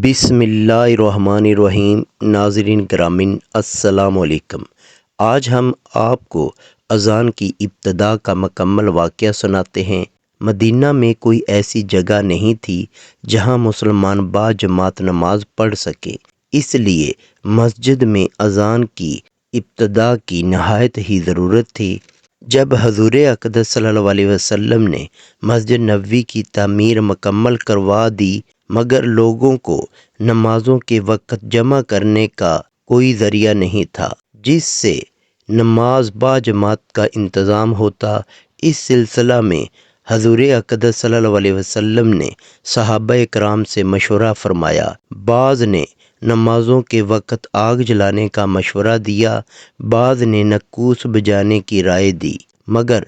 بسم اللہ الرحمن الرحیم۔ ناظرین گرامی السلام علیکم۔ آج ہم آپ کو اذان کی ابتدا کا مکمل واقعہ سناتے ہیں۔ مدینہ میں کوئی ایسی جگہ نہیں تھی جہاں مسلمان با جماعت نماز پڑھ سکے، اس لیے مسجد میں اذان کی ابتدا کی نہایت ہی ضرورت تھی۔ جب حضور اقدس صلی اللہ علیہ وسلم نے مسجد نبوی کی تعمیر مکمل کروا دی، مگر لوگوں کو نمازوں کے وقت جمع کرنے کا کوئی ذریعہ نہیں تھا جس سے نماز با جماعت کا انتظام ہوتا۔ اس سلسلہ میں حضور اقدس صلی اللہ علیہ وسلم نے صحابہ کرام سے مشورہ فرمایا۔ بعض نے نمازوں کے وقت آگ جلانے کا مشورہ دیا، بعض نے نکوس بجانے کی رائے دی، مگر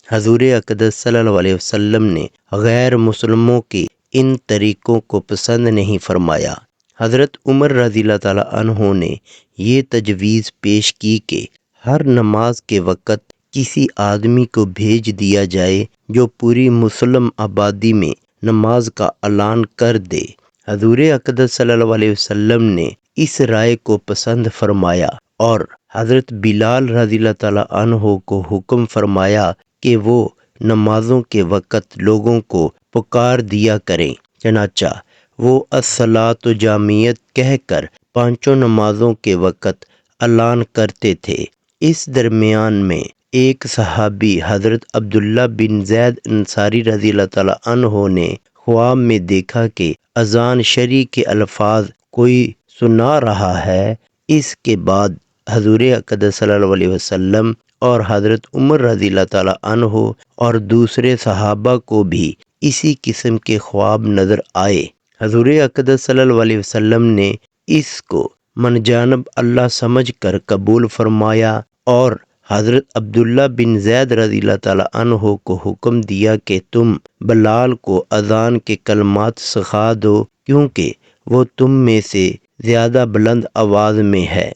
حضور اقدس صلی اللہ علیہ وسلم نے غیر مسلموں کے ان طریقوں کو پسند نہیں فرمایا۔ حضرت عمر رضی اللہ تعالیٰ عنہ نے یہ تجویز پیش کی کہ ہر نماز کے وقت کسی آدمی کو بھیج دیا جائے جو پوری مسلم آبادی میں نماز کا اعلان کر دے۔ حضور اقدس صلی اللہ علیہ وسلم نے اس رائے کو پسند فرمایا اور حضرت بلال رضی اللہ تعالیٰ عنہ کو حکم فرمایا کہ وہ نمازوں کے وقت لوگوں کو پکار دیا کریں۔ چنانچہ وہ الصلاۃ جامعیت کہہ کر پانچوں نمازوں کے وقت اعلان کرتے تھے۔ اس درمیان میں ایک صحابی حضرت عبداللہ بن زید انصاری رضی اللہ تعالیٰ عنہ نے خواب میں دیکھا کہ اذان شرعی کے الفاظ کوئی سنا رہا ہے۔ اس کے بعد حضور اقدس صلی اللہ علیہ وسلم اور حضرت عمر رضی اللہ تعالیٰ عنہ اور دوسرے صحابہ کو بھی اسی قسم کے خواب نظر آئے۔ حضور اقدس صلی اللہ علیہ وسلم نے اس کو من جانب اللہ سمجھ کر قبول فرمایا اور حضرت عبداللہ بن زید رضی اللہ تعالیٰ عنہ کو حکم دیا کہ تم بلال کو اذان کے کلمات سکھا دو، کیونکہ وہ تم میں سے زیادہ بلند آواز میں ہے۔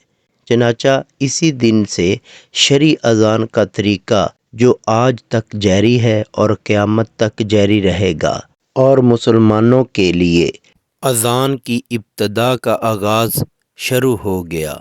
چنانچہ اسی دن سے شرعی اذان کا طریقہ جو آج تک جاری ہے اور قیامت تک جاری رہے گا، اور مسلمانوں کے لیے اذان کی ابتدا کا آغاز شروع ہو گیا۔